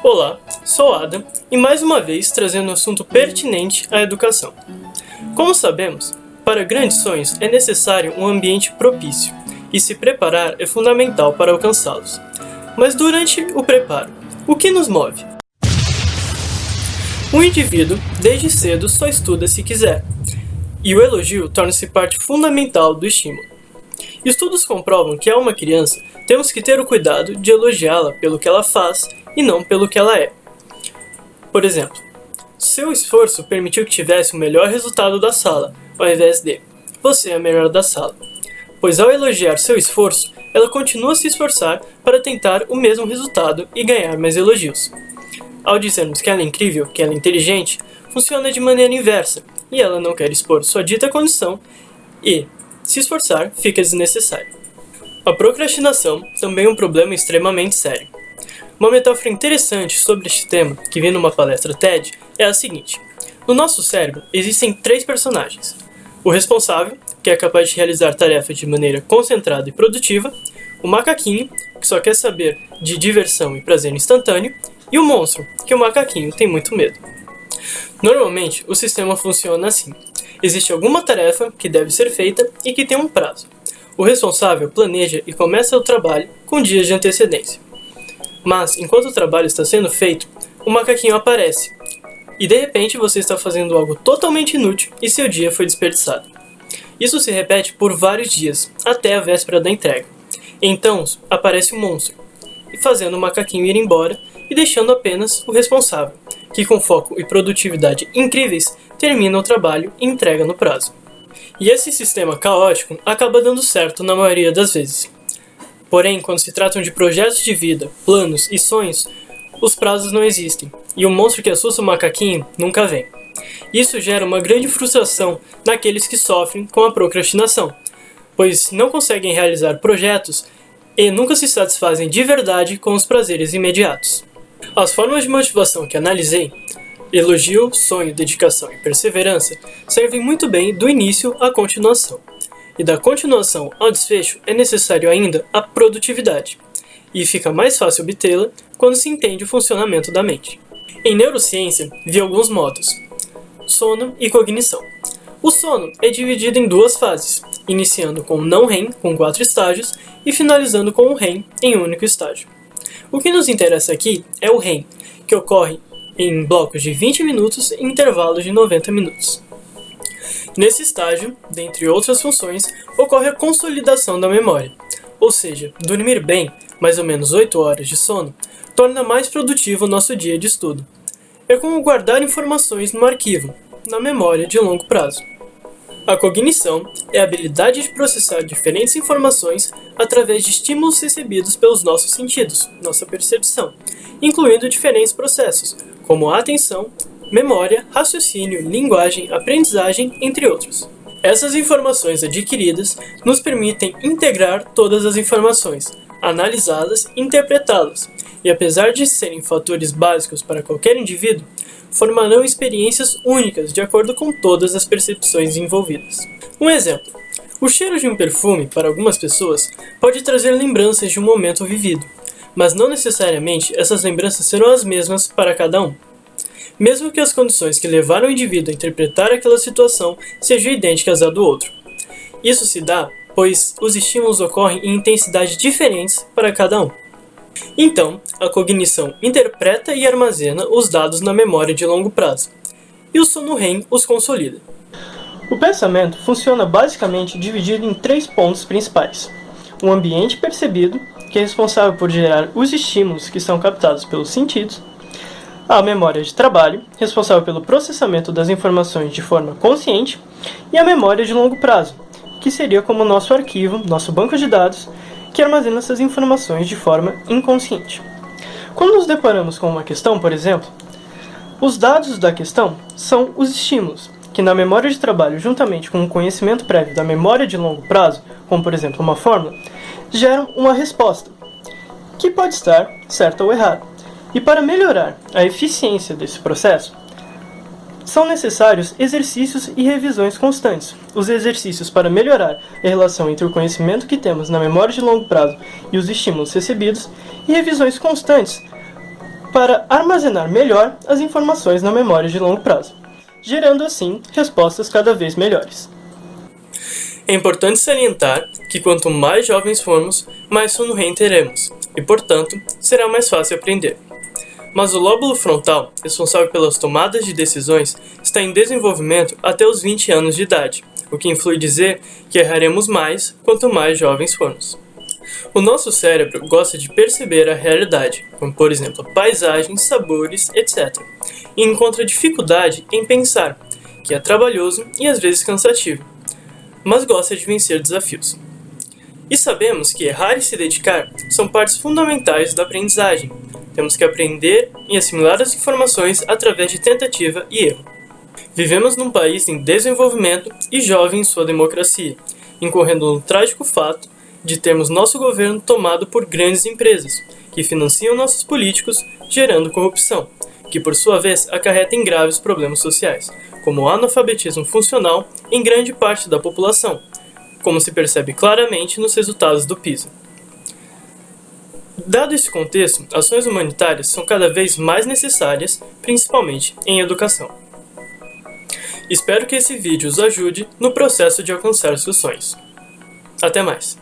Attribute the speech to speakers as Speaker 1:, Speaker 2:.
Speaker 1: Olá, sou Adam e mais uma vez trazendo um assunto pertinente à educação. Como sabemos, para grandes sonhos é necessário um ambiente propício e se preparar é fundamental para alcançá-los. Mas durante o preparo, o que nos move? O indivíduo, desde cedo, só estuda se quiser, e o elogio torna-se parte fundamental do estímulo. Estudos comprovam que a uma criança temos que ter o cuidado de elogiá-la pelo que ela faz e não pelo que ela é. Por exemplo, seu esforço permitiu que tivesse o melhor resultado da sala, ao invés de você é a melhor da sala. Pois ao elogiar seu esforço, ela continua a se esforçar para tentar o mesmo resultado e ganhar mais elogios. Ao dizermos que ela é incrível, que ela é inteligente, funciona de maneira inversa, e ela não quer expor sua dita condição e, se esforçar, fica desnecessário. A procrastinação também é um problema extremamente sério. Uma metáfora interessante sobre este tema, que vi numa palestra TED, é a seguinte. No nosso cérebro existem 3 personagens. O responsável, que é capaz de realizar tarefas de maneira concentrada e produtiva, o macaquinho, que só quer saber de diversão e prazer instantâneo, e o monstro, que o macaquinho tem muito medo. Normalmente, o sistema funciona assim. Existe alguma tarefa que deve ser feita e que tem um prazo. O responsável planeja e começa o trabalho com dias de antecedência. Mas, enquanto o trabalho está sendo feito, o macaquinho aparece. E de repente você está fazendo algo totalmente inútil e seu dia foi desperdiçado. Isso se repete por vários dias, até a véspera da entrega. Então, aparece o monstro, fazendo o macaquinho ir embora e deixando apenas o responsável, que com foco e produtividade incríveis, termina o trabalho e entrega no prazo. E esse sistema caótico acaba dando certo na maioria das vezes. Porém, quando se tratam de projetos de vida, planos e sonhos, os prazos não existem, e o monstro que assusta o macaquinho nunca vem. Isso gera uma grande frustração naqueles que sofrem com a procrastinação, pois não conseguem realizar projetos e nunca se satisfazem de verdade com os prazeres imediatos. As formas de motivação que analisei, elogio, sonho, dedicação e perseverança, servem muito bem do início à continuação. E da continuação ao desfecho é necessário ainda a produtividade, e fica mais fácil obtê-la quando se entende o funcionamento da mente. Em neurociência, vi alguns modos: sono e cognição. O sono é dividido em 2 fases, iniciando com o não REM, com 4 estágios, e finalizando com o REM em um único estágio. O que nos interessa aqui é o REM, que ocorre em blocos de 20 minutos e intervalos de 90 minutos. Nesse estágio, dentre outras funções, ocorre a consolidação da memória, ou seja, dormir bem, mais ou menos 8 horas de sono, torna mais produtivo o nosso dia de estudo. É como guardar informações no arquivo, na memória de longo prazo. A cognição é a habilidade de processar diferentes informações através de estímulos recebidos pelos nossos sentidos, nossa percepção, incluindo diferentes processos, como a atenção, memória, raciocínio, linguagem, aprendizagem, entre outros. Essas informações adquiridas nos permitem integrar todas as informações, analisá-las e interpretá-las, e apesar de serem fatores básicos para qualquer indivíduo, formarão experiências únicas de acordo com todas as percepções envolvidas. Um exemplo: o cheiro de um perfume, para algumas pessoas, pode trazer lembranças de um momento vivido, mas não necessariamente essas lembranças serão as mesmas para cada um. Mesmo que as condições que levaram o indivíduo a interpretar aquela situação sejam idênticas à do outro. Isso se dá pois os estímulos ocorrem em intensidades diferentes para cada um. Então, a cognição interpreta e armazena os dados na memória de longo prazo, e o sono REM os consolida. O pensamento funciona basicamente dividido em 3 pontos principais: o ambiente percebido, que é responsável por gerar os estímulos que são captados pelos sentidos; a memória de trabalho, responsável pelo processamento das informações de forma consciente; e a memória de longo prazo, que seria como o nosso arquivo, nosso banco de dados, que armazena essas informações de forma inconsciente. Quando nos deparamos com uma questão, por exemplo, os dados da questão são os estímulos, que na memória de trabalho, juntamente com o conhecimento prévio da memória de longo prazo, como por exemplo uma fórmula, geram uma resposta, que pode estar certa ou errada. E para melhorar a eficiência desse processo, são necessários exercícios e revisões constantes. Os exercícios para melhorar a relação entre o conhecimento que temos na memória de longo prazo e os estímulos recebidos, e revisões constantes para armazenar melhor as informações na memória de longo prazo, gerando assim respostas cada vez melhores. É importante salientar que quanto mais jovens formos, mais sono REM teremos, e portanto, será mais fácil aprender. Mas o lóbulo frontal, responsável pelas tomadas de decisões, está em desenvolvimento até os 20 anos de idade, o que influi dizer que erraremos mais quanto mais jovens formos. O nosso cérebro gosta de perceber a realidade, como por exemplo paisagens, sabores, etc., e encontra dificuldade em pensar, que é trabalhoso e às vezes cansativo, mas gosta de vencer desafios. E sabemos que errar e se dedicar são partes fundamentais da aprendizagem. Temos que aprender e assimilar as informações através de tentativa e erro. Vivemos num país em desenvolvimento e jovem em sua democracia, incorrendo no trágico fato de termos nosso governo tomado por grandes empresas, que financiam nossos políticos, gerando corrupção, que por sua vez acarreta em graves problemas sociais, como o analfabetismo funcional em grande parte da população, como se percebe claramente nos resultados do PISA. Dado esse contexto, ações humanitárias são cada vez mais necessárias, principalmente em educação. Espero que esse vídeo os ajude no processo de alcançar seus sonhos. Até mais!